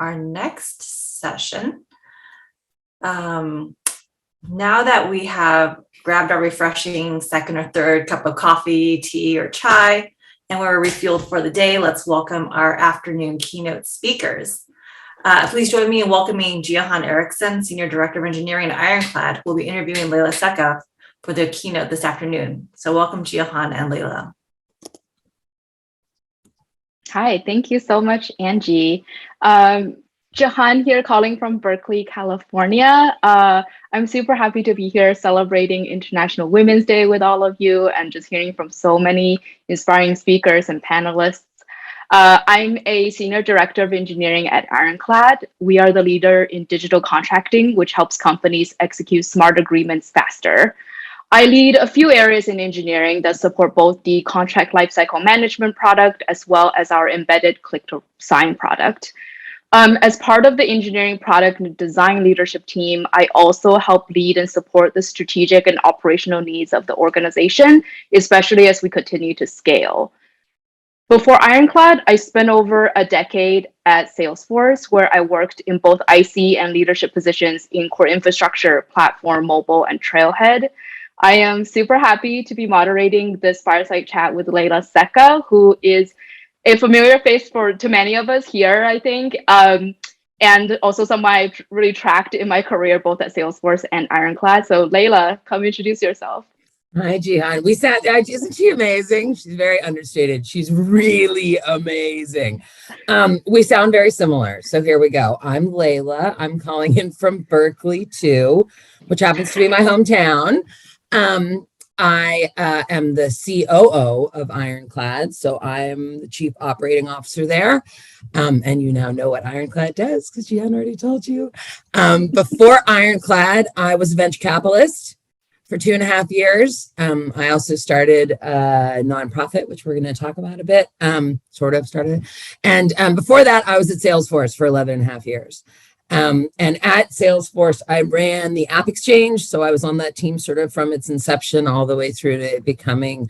our next session. Now that we have grabbed our refreshing second or third cup of coffee, tea, or chai, and we're refueled for the day, let's welcome our afternoon keynote speakers. Please join me in welcoming Jiahan Ericsson, Senior Director of Engineering at Ironclad, who will be interviewing Leyla for their keynote this afternoon. So welcome, Jiahan and Leyla. Hi, thank you so much, Angie. Jiahan here calling from Berkeley, California. I'm super happy to be here celebrating International Women's Day with all of you and just hearing from so many inspiring speakers and panelists. I'm a Senior Director of Engineering at Ironclad. We are the leader in digital contracting, which helps companies execute smart agreements faster. I lead a few areas in engineering that support both the contract lifecycle management product as well as our embedded click-to-sign product. As part of the engineering product and design leadership team, I also help lead and support the strategic and operational needs of the organization, especially as we continue to scale. Before Ironclad, I spent over a decade at Salesforce, where I worked in both IC and leadership positions in core infrastructure, platform, mobile, and Trailhead. I am super happy to be moderating this fireside chat with Leyla, who is a familiar face to many of us here, I think, and also someone I've really tracked in my career, both at Salesforce and Ironclad. So Leyla, come introduce yourself. Hi, Jihan. Isn't she amazing? She's very understated. She's really amazing. We sound very similar. So here we go. I'm Leyla. I'm calling in from Berkeley too, which happens to be my hometown. I am the COO of Ironclad, so I'm the Chief Operating Officer there. And you now know what Ironclad does because Jihan already told you. Before Ironclad, I was a venture capitalist for 2.5 years. I also started a nonprofit, which we're going to talk about a bit, sort of started. And before that, I was at Salesforce for 11.5 years. And at Salesforce, I ran the App Exchange. So I was on that team sort of from its inception all the way through to becoming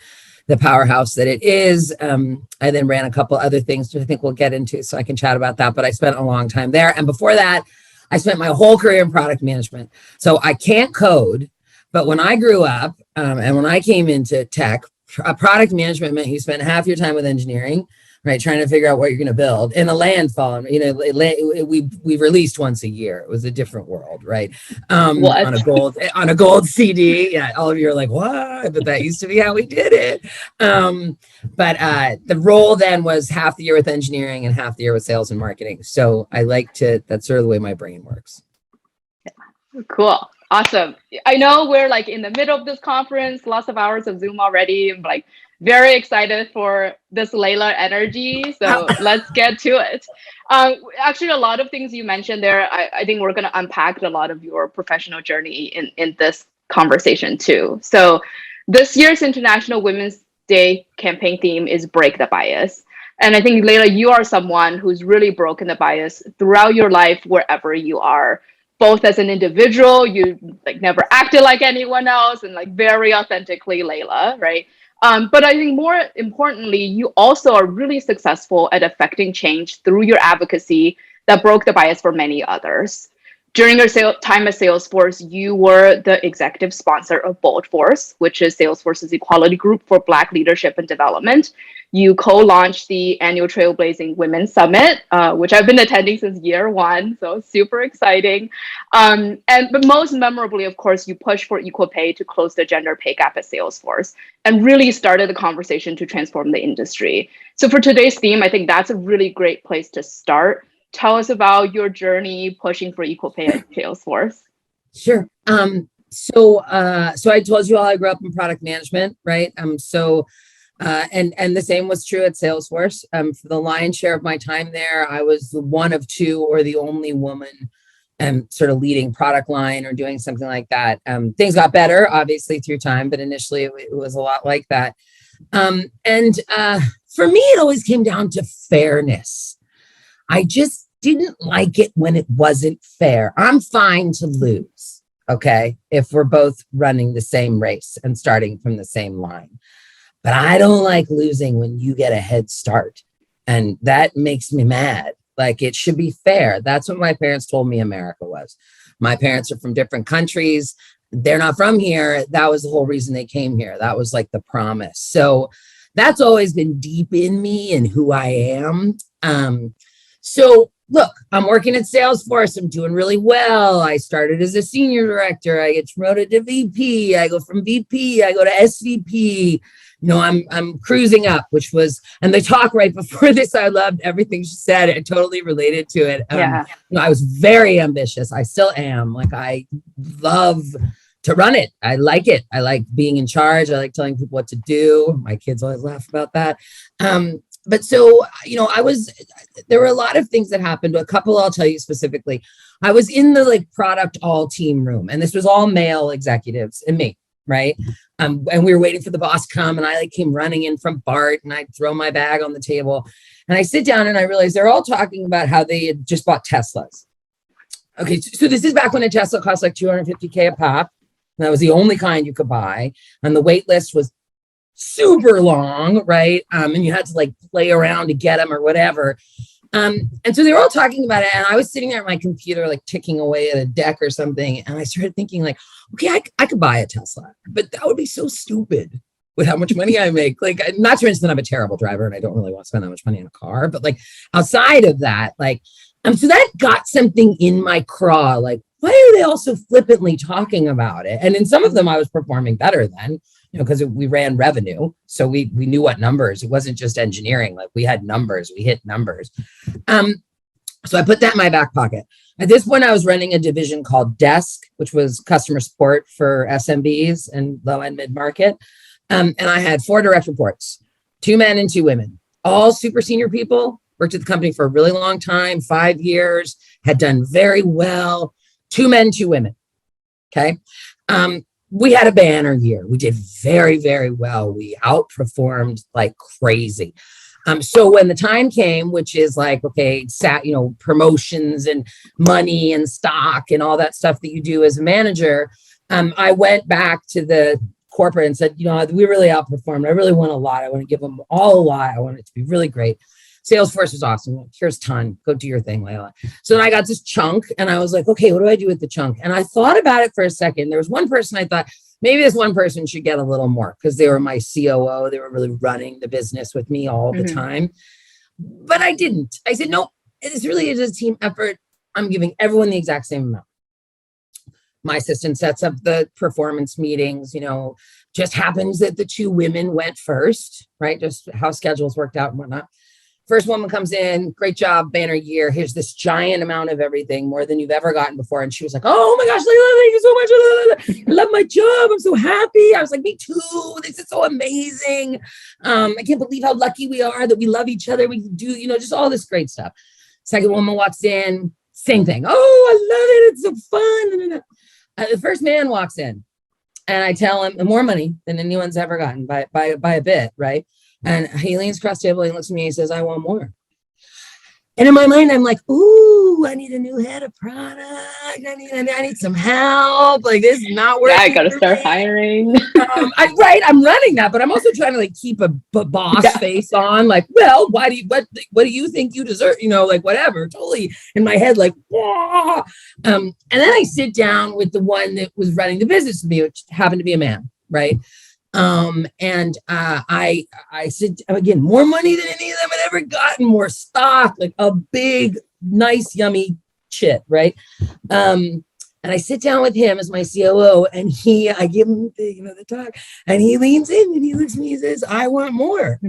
the powerhouse that it is. I then ran a couple other things which I think we'll get into, so I can chat about that. But I spent a long time there. And before that, I spent my whole career in product management. So I can't code. But when I grew up and when I came into tech, product management meant you spent half your time with engineering, right, trying to figure out what you're going to build. In a landfall, we released once a year. It was a different world, right? On a gold CD. Yeah, all of you are like, what? But that used to be how we did it. But the role then was half the year with engineering and half the year with sales and marketing. So that's sort of the way my brain works. Cool. Awesome. I know we're like in the middle of this conference, lots of hours of Zoom already. I'm like very excited for this Leyla energy. So let's get to it. Actually, a lot of things you mentioned there, I think we're going to unpack a lot of your professional journey in this conversation too. So this year's International Women's Day campaign theme is Break the Bias. And I think, Leyla, you are someone who's really broken the bias throughout your life, wherever you are. Both as an individual, you like never acted like anyone else and like very authentically Leyla, right? But I think more importantly, you also are really successful at affecting change through your advocacy that broke the bias for many others. During your time at Salesforce, you were the executive sponsor of Bold Force, which is Salesforce's equality group for Black leadership and development. You co-launched the annual Trailblazing Women's Summit, which I've been attending since year one, so super exciting. But most memorably, of course, you pushed for equal pay to close the gender pay gap at Salesforce and really started the conversation to transform the industry. So for today's theme, I think that's a really great place to start. Tell us about your journey pushing for equal pay at Salesforce. Sure. So I told you all I grew up in product management, right? And the same was true at Salesforce. For the lion's share of my time there, I was the one of two or the only woman sort of leading product line or doing something like that. Things got better, obviously, through time, but initially it was a lot like that. For me, it always came down to fairness. I just didn't like it when it wasn't fair. I'm fine to lose, okay, if we're both running the same race and starting from the same line. But I don't like losing when you get a head start. And that makes me mad. Like, it should be fair. That's what my parents told me America was. My parents are from different countries. They're not from here. That was the whole reason they came here. That was like the promise. So that's always been deep in me and who I am. So look, I'm working at Salesforce. I'm doing really well. I started as a senior director. I get promoted to VP. I go from VP. I go to SVP. I'm cruising up, which was, and the talk right before this, I loved everything she said. I totally related to it. I was very ambitious. I still am. Like, I love to run it. I like it. I like being in charge. I like telling people what to do. My kids always laugh about that. But so, there were a lot of things that happened. A couple I'll tell you specifically. I was in the like product all team room, and this was all male executives and me, right? And we were waiting for the boss to come, and I like came running in from BART, and I'd throw my bag on the table, and I sit down and I realized they're all talking about how they had just bought Teslas. Okay, so this is back when a Tesla cost like $250K a pop. And that was the only kind you could buy, and the wait list was super long, right? And you had to like play around to get them or whatever. And so they were all talking about it, and I was sitting there at my computer, like ticking away at a deck or something. And I started thinking like, okay, I could buy a Tesla, but that would be so stupid with how much money I make. Like, not to mention that I'm a terrible driver and I don't really want to spend that much money on a car, but like outside of that, like, so that got something in my craw. Like, why are they all so flippantly talking about it? And in some of them, I was performing better than, because we ran revenue. So we knew what numbers. It wasn't just engineering. Like, we had numbers, we hit numbers. So I put that in my back pocket. At this point, I was running a division called Desk, which was customer support for SMBs and low and mid market. And I had 4 direct reports, 2 men and 2 women, all super senior people, worked at the company for a really long time, 5 years, had done very well. 2 men, 2 women. Okay. We had a banner year. We did very, very well. We outperformed like crazy. So when the time came, which is like, okay, promotions and money and stock and all that stuff that you do as a manager, I went back to the corporate and said, we really outperformed. I really want a lot. I want to give them all a lot. I want it to be really great. Salesforce was awesome. Here's ton. Go do your thing, Leyla. So then I got this chunk, and I was like, okay, what do I do with the chunk? And I thought about it for a second. There was one person I thought, maybe this one person should get a little more, because they were my COO. They were really running the business with me all the time. But I didn't. I said, no, this really is a team effort. I'm giving everyone the exact same amount. My assistant sets up the performance meetings, just happens that the 2 women went first, right? Just how schedules worked out and whatnot. First woman comes in, great job, banner year. Here's this giant amount of everything, more than you've ever gotten before. And she was like, oh my gosh, Leyla, thank you so much. I love my job. I'm so happy. I was like, me too. This is so amazing. I can't believe how lucky we are that we love each other. We do, just all this great stuff. Second woman walks in, same thing. Oh, I love it. It's so fun. The first man walks in, and I tell him more money than anyone's ever gotten by a bit, right? And he leans across the table and looks at me and he says, I want more. And in my mind, I'm like, ooh, I need a new head of product. I need some help. Like, this is not working. Yeah, I got to start hiring. I'm running that, but I'm also trying to like keep a boss face on. Like, well, what do you think you deserve? Like whatever. Totally in my head, like, wah. And then I sit down with the one that was running the business with me, which happened to be a man, right? I said, again, more money than any of them had ever gotten, more stock, like a big, nice, yummy shit, right? And I sit down with him as my COO, and I give him the talk, and he leans in and he looks at me and says, I want more.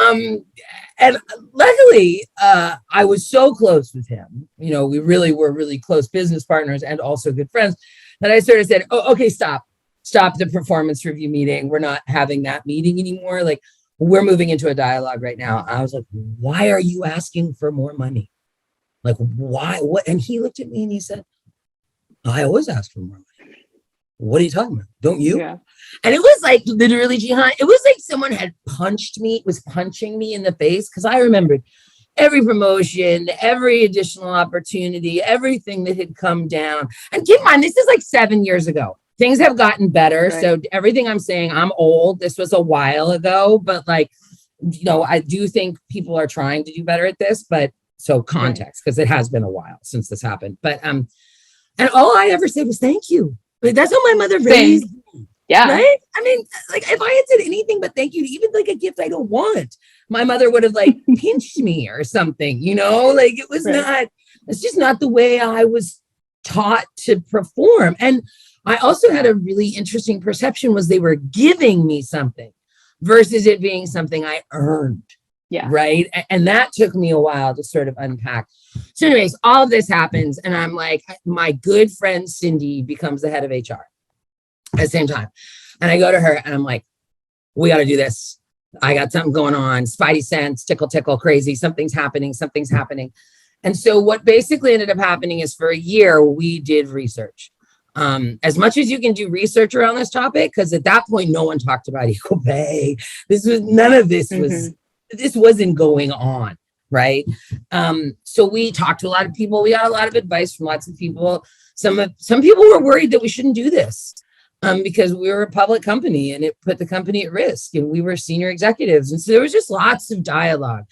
And luckily, I was so close with him. We really were really close business partners and also good friends, that I sort of said, oh, okay, stop the performance review meeting. We're not having that meeting anymore. Like, we're moving into a dialogue right now. I was like, why are you asking for more money? Like, why? What? And he looked at me and he said, I always ask for more money. What are you talking about? Don't you? Yeah. And it was like, literally, Jiahan, it was like someone had was punching me in the face, because I remembered every promotion, every additional opportunity, everything that had come down. And keep in mind, this is like 7 years ago. Things have gotten better. Right. So everything I'm saying, I'm old. This was a while ago, but like, I do think people are trying to do better at this, but So context, because it has been a while since this happened. But and all I ever said was thank you. Like, that's how my mother raised me. Yeah. Right? I mean, like if I had said anything but thank you, even like a gift I don't want, my mother would have like pinched me or something, you know, like it was not, it's just not the way I was taught to perform. And I also had a really interesting perception was they were giving me something versus it being something I earned. Yeah. Right. And that took me a while to sort of unpack. So anyways, all of this happens. And I'm like, my good friend Cindy becomes the head of HR at the same time. And I go to her and I'm like, we got to do this. I got something going on. Spidey sense, tickle, crazy. Something's happening. And so what basically ended up happening is for a year, we did research. As much as you can do research around this topic, because at that point, no one talked about equal pay. None of this was, this wasn't going on, right? So we talked to a lot of people. We got a lot of advice from lots of people. Some people were worried that we shouldn't do this because we were a public company and it put the company at risk and we were senior executives. And so there was just lots of dialogue.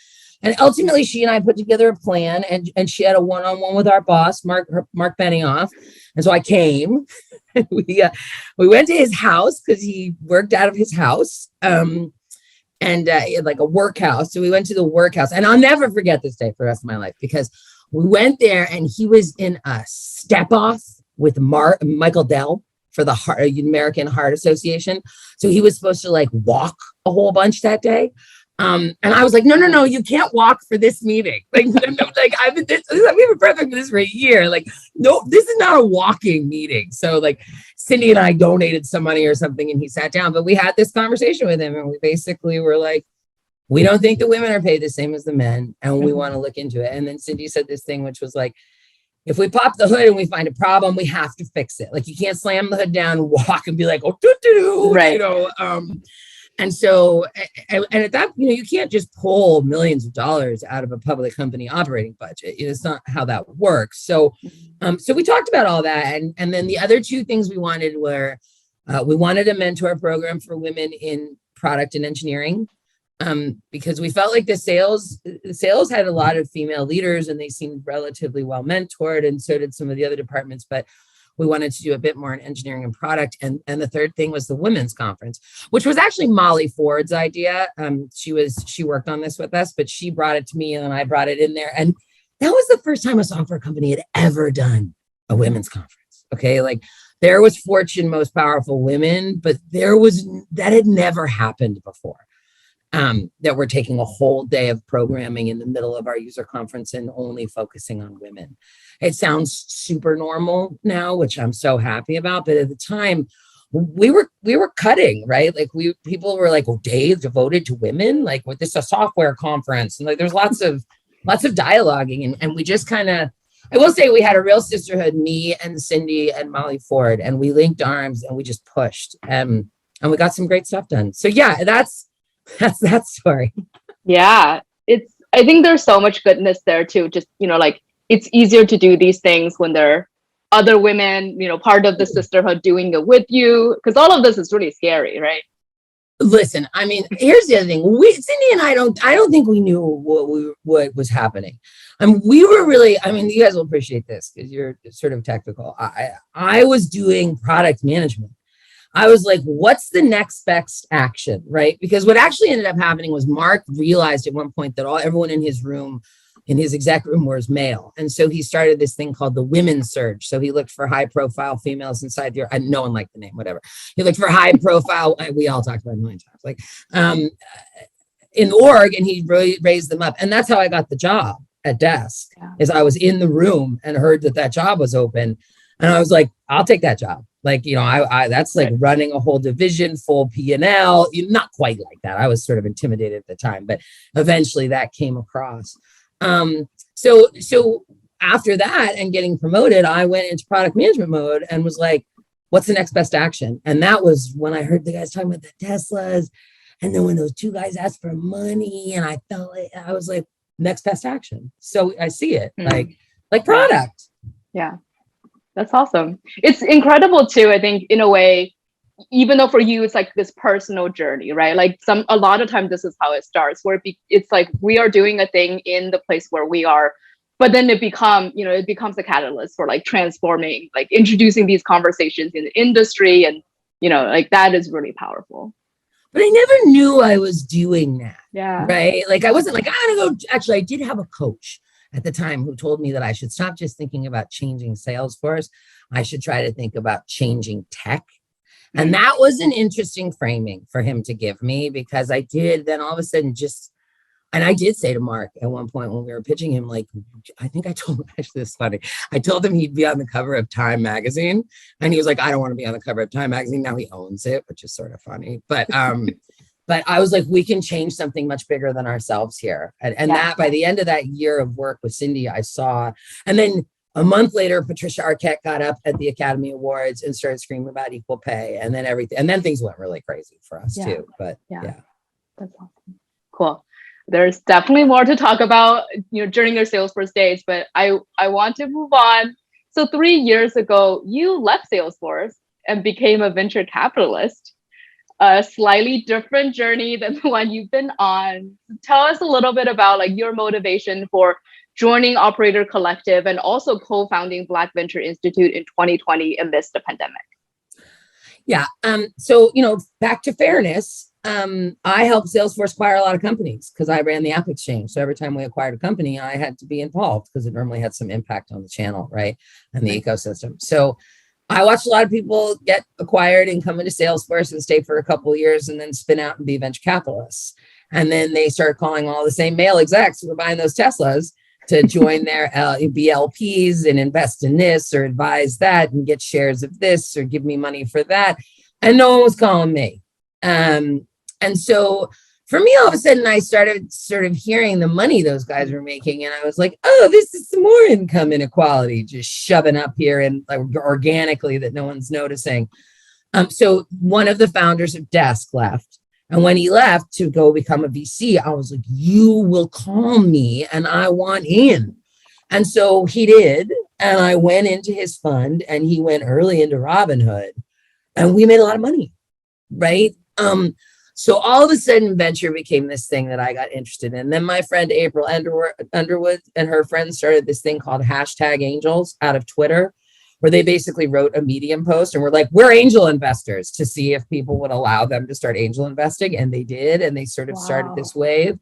And ultimately, she and I put together a plan, and she had a one-on-one with our boss, Mark Benioff. And so I came. We went to his house because he worked out of his house, and he had like a workhouse. So we went to the workhouse, and I'll never forget this day for the rest of my life because we went there, and he was in a step-off with Michael Dell for the American Heart Association. So he was supposed to like walk a whole bunch that day. And I was like, no, you can't walk for this meeting. Like, I've been prepping for this for a year. Like, no, this is not a walking meeting. So like Cindy and I donated some money or something and he sat down, but we had this conversation with him and we basically were like, we don't think the women are paid the same as the men and we want to look into it. And then Cindy said this thing, which was like, if we pop the hood and we find a problem, we have to fix it. Like you can't slam the hood down and walk and be like, oh, right. You know, and so, and at that, you know, you can't just pull millions of dollars out of a public company operating budget. It's not how that works. So, so we talked about all that. And then the other two things we wanted were, we wanted a mentor program for women in product and engineering, because we felt like the sales had a lot of female leaders and they seemed relatively well mentored, and so did some of the other departments, but we wanted to do a bit more in engineering and product. And the third thing was the women's conference, which was actually Molly Ford's idea. She worked on this with us, but she brought it to me and I brought it in there. And that was the first time a software company had ever done a women's conference. Okay. Like there was Fortune Most Powerful Women, but that had never happened before. That we're taking a whole day of programming in the middle of our user conference and only focusing on women. It sounds super normal now, which I'm so happy about. But at the time, we were cutting, right? Like people were like, "Oh, day devoted to women? Like, what? This is a software conference?" And like, there's lots of dialoguing, and we just kind of. I will say we had a real sisterhood, me and Cindy and Molly Ford, and we linked arms and we just pushed, and we got some great stuff done. So yeah, that's that story. Yeah, I think there's so much goodness there too. Just, you know, like it's easier to do these things when there are other women, you know, part of the sisterhood doing it with you, because all of this is really scary, right? Listen, I mean, here's the other thing. Cindy and I don't think we knew what was happening. We were really, I mean, you guys will appreciate this because you're sort of technical. I was doing product management. I was like, what's the next best action, right? Because what actually ended up happening was Mark realized at one point that everyone in his room, in his exec room, was male. And so he started this thing called the Women's Surge. So he looked for high profile females inside the, no one liked the name, whatever. He looked for high profile, we all talked about it a million times, like in the org, and he raised them up. And that's how I got the job at desk, is I was in the room and heard that job was open. And I was like, I'll take that job. Like, you know, I that's like running a whole division, full P&L, not quite like that. I was sort of intimidated at the time, but eventually that came across. So after that and getting promoted, I went into product management mode and was like, what's the next best action? And that was when I heard the guys talking about the Teslas. And then when those two guys asked for money and I felt like, I was like, next best action. So I see it like product. Yeah. That's awesome. It's incredible too, I think, in a way, even though for you it's like this personal journey, right? Like a lot of times this is how it starts, where it's like we are doing a thing in the place where we are, but then it becomes a catalyst for like transforming, like introducing these conversations in the industry, and like that is really powerful. But I never knew I was doing that. Yeah. Right. Like I wasn't like, I'm gonna go. Actually, I did have a coach at the time who told me that I should stop just thinking about changing Salesforce. I should try to think about changing tech. And that was an interesting framing for him to give me, because I did then all of a sudden and I did say to Mark at one point when we were pitching him, like, I think I told him, actually, this is funny. I told him he'd be on the cover of Time magazine. And he was like, I don't want to be on the cover of Time magazine. Now he owns it, which is sort of funny. But I was like, we can change something much bigger than ourselves here. And that by the end of that year of work with Cindy, I saw, and then a month later, Patricia Arquette got up at the Academy Awards and started screaming about equal pay, and then everything. And then things went really crazy for us too. But yeah. That's awesome. Cool. There's definitely more to talk about, during your Salesforce days, but I want to move on. So 3 years ago, you left Salesforce and became a venture capitalist. A slightly different journey than the one you've been on. Tell us a little bit about like your motivation for joining Operator Collective and also co-founding Black Venture Institute in 2020 amidst the pandemic. Yeah. So, back to fairness, I helped Salesforce acquire a lot of companies because I ran the app exchange. So every time we acquired a company, I had to be involved because it normally had some impact on the channel, right? And the ecosystem. So I watched a lot of people get acquired and come into Salesforce and stay for a couple of years and then spin out and be venture capitalists. And then they started calling all the same male execs who were buying those Teslas to join their BLPs and invest in this or advise that and get shares of this or give me money for that. And no one was calling me. And so for me, all of a sudden, I started sort of hearing the money those guys were making. And I was like, oh, this is some more income inequality just shoving up here and like organically that no one's noticing. So one of the founders of Desk left. And when he left to go become a VC, I was like, you will call me and I want in. And so he did. And I went into his fund and he went early into Robinhood and we made a lot of money. Right. So all of a sudden venture became this thing that I got interested in. Then my friend April Underwood and her friends started this thing called #Angels out of Twitter, where they basically wrote a Medium post and were like, we're angel investors, to see if people would allow them to start angel investing. And they did. And they sort of started this wave.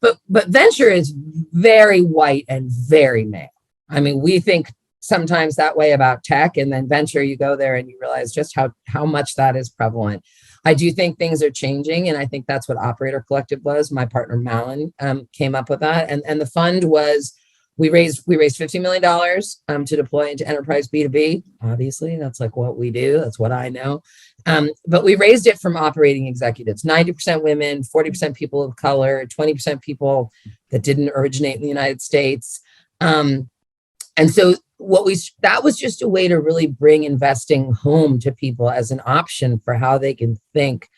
But venture is very white and very male. I mean, we think sometimes that way about tech, and then venture, you go there and you realize just how much that is prevalent. I do think things are changing, and I think that's what Operator Collective was. My partner Malin came up with that, and the fund was we raised $50 million to deploy into enterprise B2B. Obviously, that's like what we do. That's what I know. But we raised it from operating executives, 90% women, 40% people of color, 20% people that didn't originate in the United States. And so that was just a way to really bring investing home to people as an option for how they can think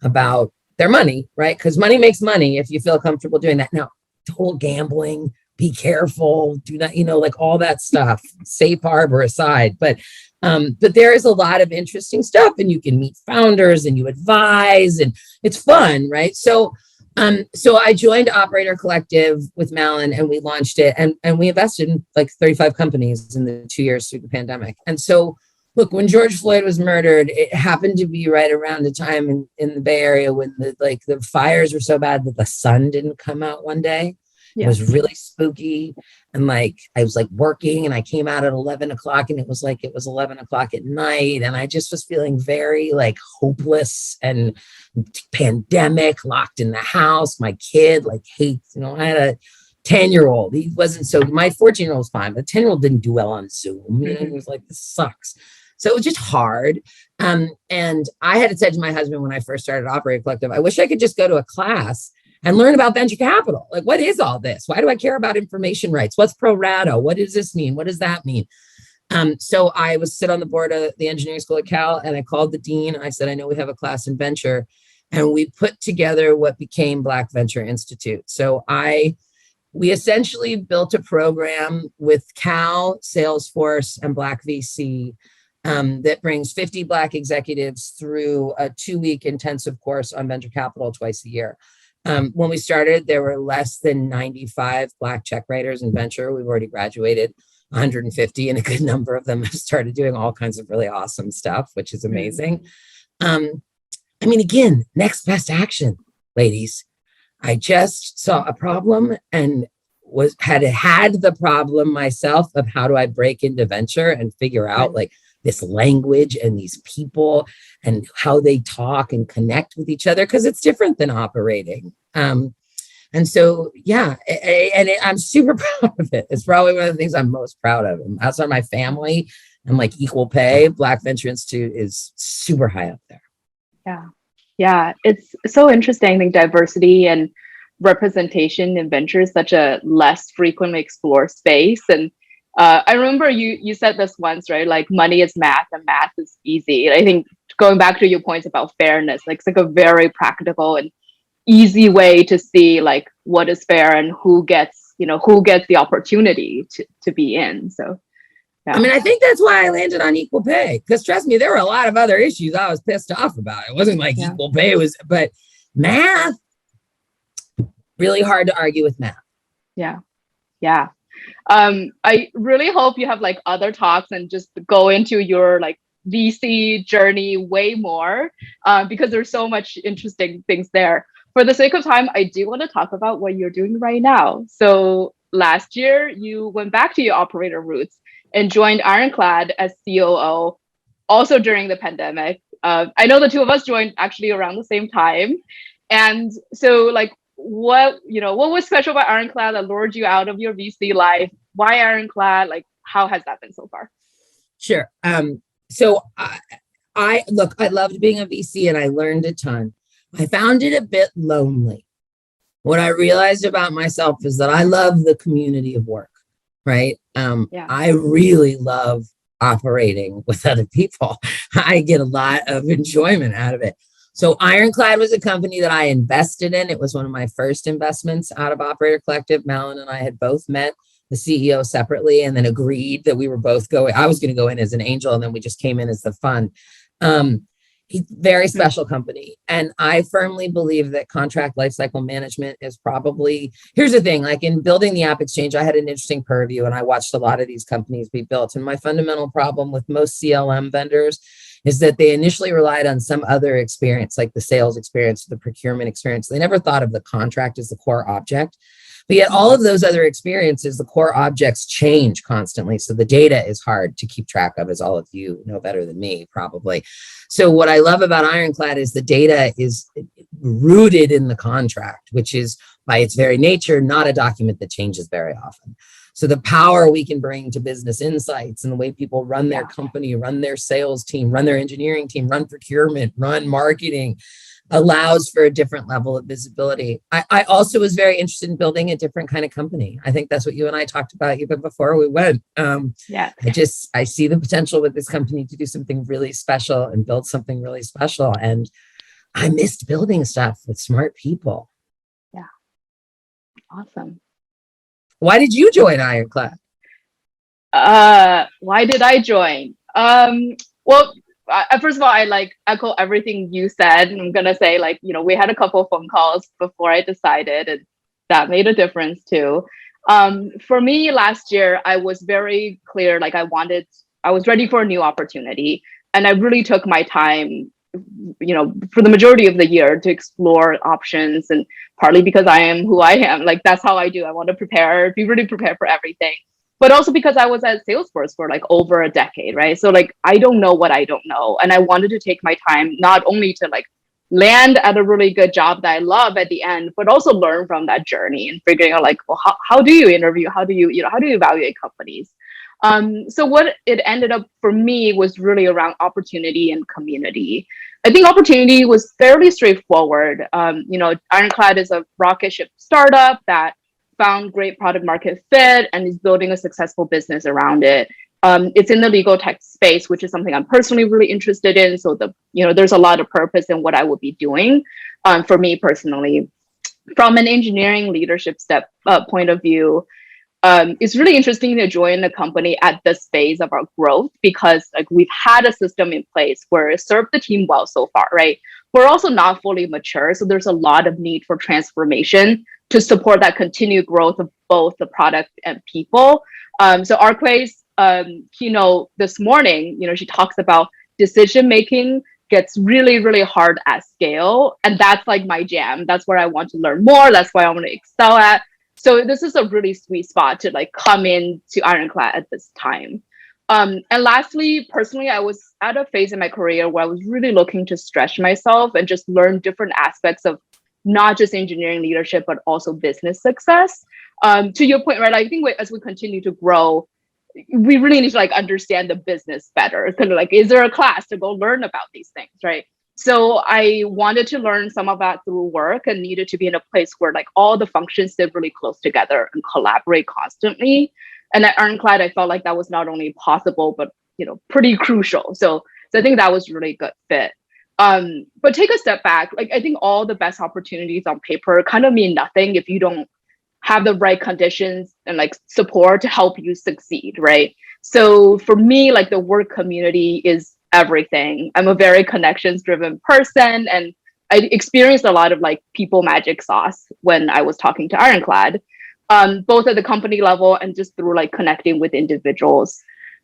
about their money, right? Because money makes money if you feel comfortable doing that. Now, whole gambling, be careful, do not, like all that stuff, safe harbor aside. But there is a lot of interesting stuff, and you can meet founders and you advise, and it's fun, right? So I joined Operator Collective with Malin and we launched it, and we invested in like 35 companies in the 2 years through the pandemic. And so, look, when George Floyd was murdered, it happened to be right around the time in the Bay Area when the fires were so bad that the sun didn't come out one day. It was really spooky. And like, I was like working and I came out at 11 o'clock and it was 11 o'clock at night. And I just was feeling very like hopeless and pandemic, locked in the house. My kid like hates, I had a 10-year-old. He wasn't my 14-year-old was fine, but 10-year-old didn't do well on Zoom. He was like, this sucks. So it was just hard. And I had said to my husband when I first started Operator Collective, I wish I could just go to a class and learn about venture capital. Like, what is all this? Why do I care about information rights? What's pro rata? What does this mean? What does that mean? So I sit on the board of the engineering school at Cal, and I called the dean. I said, I know we have a class in venture, and we put together what became Black Venture Institute. So we essentially built a program with Cal, Salesforce, and Black VC that brings 50 Black executives through a 2-week intensive course on venture capital twice a year. When we started, there were less than 95 Black check writers in venture. We've already graduated 150, and a good number of them have started doing all kinds of really awesome stuff, which is amazing. I mean, again, next best action, ladies. I just saw a problem and had the problem myself of how do I break into venture and figure out like this language and these people and how they talk and connect with each other, because it's different than operating. And so, yeah, I'm super proud of it. It's probably one of the things I'm most proud of. And outside my family and like equal pay, Black Venture Institute is super high up there. Yeah. Yeah. It's so interesting. I think diversity and representation in venture is such a less frequently explored space. And I remember you said this once, right? Like money is math and math is easy. And I think going back to your points about fairness, like it's like a very practical and easy way to see like what is fair and who gets the opportunity to be in. So yeah. I mean, I think that's why I landed on equal pay, because trust me, there were a lot of other issues I was pissed off about. It wasn't like equal pay was, but math, really hard to argue with math. Yeah. Yeah. I really hope you have like other talks and just go into your like VC journey way more, because there's so much interesting things there. For the sake of time, I do want to talk about what you're doing right now. So last year, you went back to your operator roots and joined Ironclad as COO, also during the pandemic. I know the two of us joined actually around the same time. And so like, what was special about Ironclad that lured you out of your VC life? Why Ironclad? Like, how has that been so far? Sure. So I loved being a VC and I learned a ton. I found it a bit lonely. What I realized about myself is that I love the community of work, right? I really love operating with other people. I get a lot of enjoyment out of it. So Ironclad was a company that I invested in. It was one of my first investments out of Operator Collective. Malin and I had both met the CEO separately and then agreed that we were both going. I was going to go in as an angel and then we just came in as the fund. Very special company. And I firmly believe that contract lifecycle management is probably, here's the thing, like in building the App Exchange, I had an interesting purview and I watched a lot of these companies be built. And my fundamental problem with most CLM vendors is that they initially relied on some other experience, like the sales experience, the procurement experience. They never thought of the contract as the core object. But yet all of those other experiences, the core objects change constantly. So the data is hard to keep track of, as all of you know better than me, probably. So what I love about Ironclad is the data is rooted in the contract, which is by its very nature, not a document that changes very often. So the power we can bring to business insights and the way people run their company, run their sales team, run their engineering team, run procurement, run marketing, allows for a different level of visibility. I also was very interested in building a different kind of company. I think that's what you and I talked about even before we went. I see the potential with this company to do something really special and build something really special. And I missed building stuff with smart people. Yeah. Awesome. Why did you join Ironclad? Why did I join? Well, first of all, I echo everything you said. And I'm going to say we had a couple of phone calls before I decided, and that made a difference too. For me last year, I was very clear, I was ready for a new opportunity. And I really took my time, for the majority of the year to explore options, and partly because I am who I am, that's how I do. I want to be really prepared for everything. But also because I was at Salesforce for over a decade, right? So I don't know what I don't know. And I wanted to take my time, not only to land at a really good job that I love at the end, but also learn from that journey and figuring out how do you interview? How do you evaluate companies? So what it ended up for me was really around opportunity and community. I think opportunity was fairly straightforward. Ironclad is a rocket ship startup that found great product market fit and is building a successful business around it. It's in the legal tech space, which is something I'm personally really interested in. So there's a lot of purpose in what I will be doing for me personally. From an engineering leadership point of view, it's really interesting to join the company at this phase of our growth because like we've had a system in place where it served the team well so far, right? We're also not fully mature, so there's a lot of need for transformation to support that continued growth of both the product and people. So Arkway's keynote this morning, she talks about decision making gets really, really hard at scale. And that's like my jam. That's where I want to learn more. That's why I want to excel at. So this is a really sweet spot to like come in to Ironclad at this time. And lastly, personally, I was at a phase in my career where I was really looking to stretch myself and just learn different aspects of not just engineering leadership, but also business success. To your point, right? I think as we continue to grow, we really need to like understand the business better. Kind of like, is there a class to go learn about these things, right? So I wanted to learn some of that through work and needed to be in a place where like all the functions sit really close together and collaborate constantly. And at Ironclad, I felt like that was not only possible, but pretty crucial. So I think that was really good fit. But take a step back. Like I think all the best opportunities on paper kind of mean nothing if you don't have the right conditions and like support to help you succeed, right? So for me, like the work community is everything. I'm a very connections driven person, and I experienced a lot of like people magic sauce when I was talking to Ironclad, both at the company level and just through like connecting with individuals.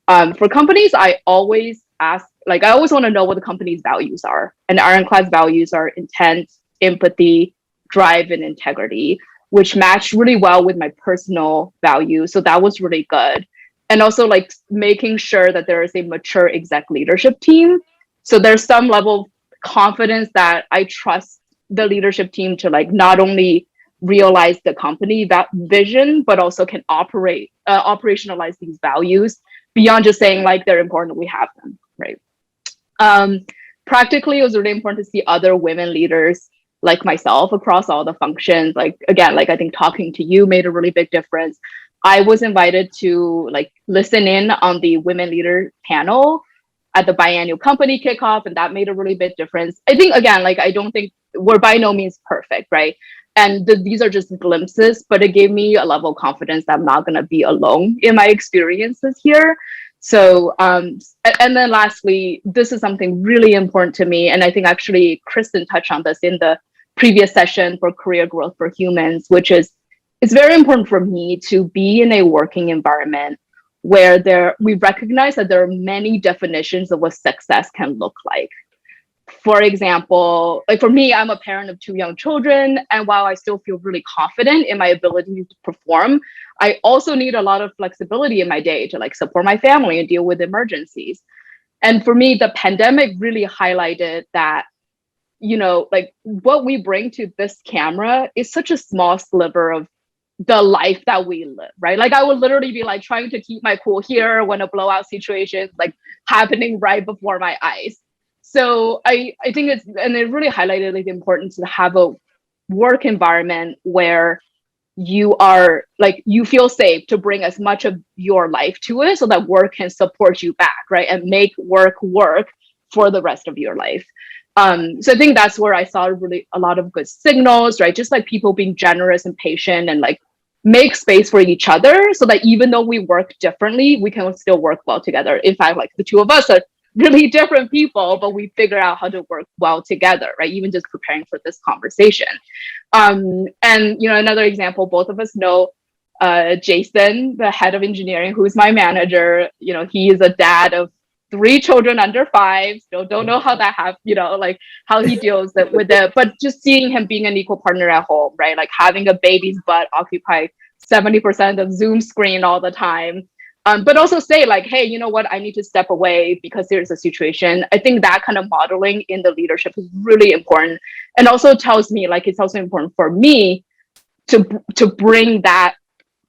For companies, I always ask, like, I always want to know what the company's values are. And Ironclad's values are intent, empathy, drive, and integrity, which matched really well with my personal values. So that was really good. And also like making sure that there is a mature exec leadership team. So there's some level of confidence that I trust the leadership team to like not only realize the company that vision, but also can operationalize these values beyond just saying like they're important, we have them, right? Practically, it was really important to see other women leaders like myself across all the functions. Like, again, like I think talking to you made a really big difference. I was invited to like listen in on the women leader panel at the biannual company kickoff, and that made a really big difference. I think, again, like I don't think we're by no means perfect, right? And these are just glimpses, but it gave me a level of confidence that I'm not going to be alone in my experiences here. So, and then lastly, this is something really important to me. And I think actually Kristen touched on this in the previous session for career growth for humans, which is, it's very important for me to be in a working environment where we recognize that there are many definitions of what success can look like. For example, like for me, I'm a parent of 2 young children. And while I still feel really confident in my ability to perform, I also need a lot of flexibility in my day to like support my family and deal with emergencies. And for me, the pandemic really highlighted that, like what we bring to this camera is such a small sliver of the life that we live, right? Like I would literally be like trying to keep my cool here when a blowout situation is like happening right before my eyes. So I think it really highlighted like the importance to have a work environment where you are like, you feel safe to bring as much of your life to it so that work can support you back, right? And make work for the rest of your life. So I think that's where I saw really a lot of good signals, right? Just like people being generous and patient and like make space for each other so that even though we work differently, we can still work well together. In fact, like the two of us are really different people, but we figure out how to work well together, right? Even just preparing for this conversation. And, another example, both of us know Jason, the head of engineering, who's my manager. He is a dad of 3 children under 5. Still don't know how that happened, like how he deals with it. But just seeing him being an equal partner at home, right? Like having a baby's butt occupy 70% of Zoom screen all the time. But also say like, hey, you know what? I need to step away because there's a situation. I think that kind of modeling in the leadership is really important. And also tells me like, it's also important for me to bring that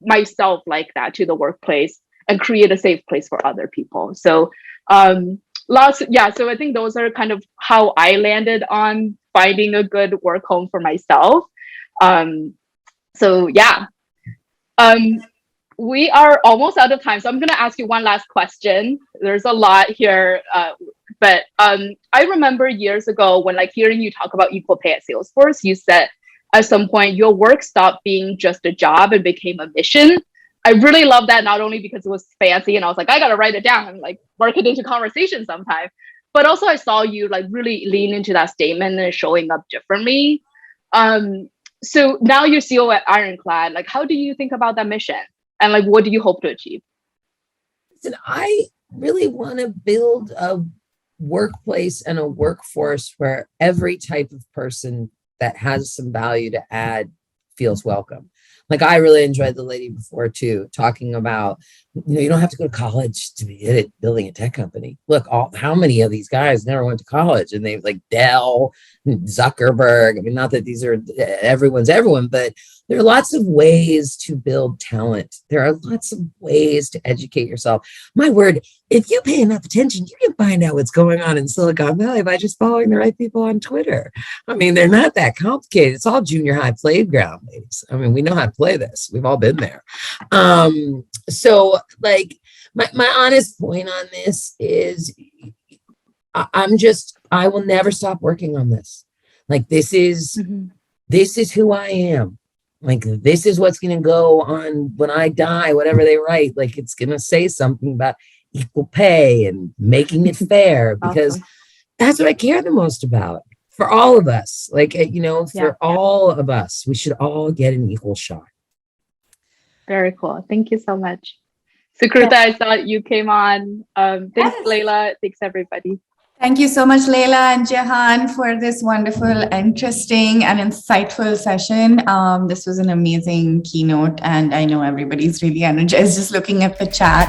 myself like that to the workplace and create a safe place for other people. So so I think those are kind of how I landed on finding a good work home for myself. We are almost out of time, so I'm going to ask you one last question. There's a lot here, but I remember years ago when like hearing you talk about equal pay at Salesforce, you said at some point your work stopped being just a job and became a mission. I really love that, not only because it was fancy and I was like, I gotta write it down and like work it into conversation sometime, but also I saw you like really lean into that statement and showing up differently. So now you're CEO at Ironclad. Like, how do you think about that mission? And like, what do you hope to achieve? And I really want to build a workplace and a workforce where every type of person that has some value to add feels welcome. Like I really enjoyed the lady before too, talking about, you don't have to go to college to be good at building a tech company. Look, how many of these guys never went to college, and they like Dell, Zuckerberg. I mean, not that these are everyone, but there are lots of ways to build talent. There are lots of ways to educate yourself. My word, if you pay enough attention, you can find out what's going on in Silicon Valley by just following the right people on Twitter. I mean, they're not that complicated. It's all junior high playground, ladies. I mean, we know how to play this. We've all been there. So like my honest point on this is I will never stop working on this. Like this is who I am. Like this is what's going to go on when I die, whatever they write, like it's going to say something about equal pay and making it fair, because that's what I care the most about for all of us. Like, for all of us, we should all get an equal shot. Very cool. Thank you so much. Sukrita, I saw you came on. Thanks, Leyla. Thanks, everybody. Thank you so much, Leyla and Jiahan, for this wonderful, interesting, and insightful session. This was an amazing keynote, and I know everybody's really energized just looking at the chat.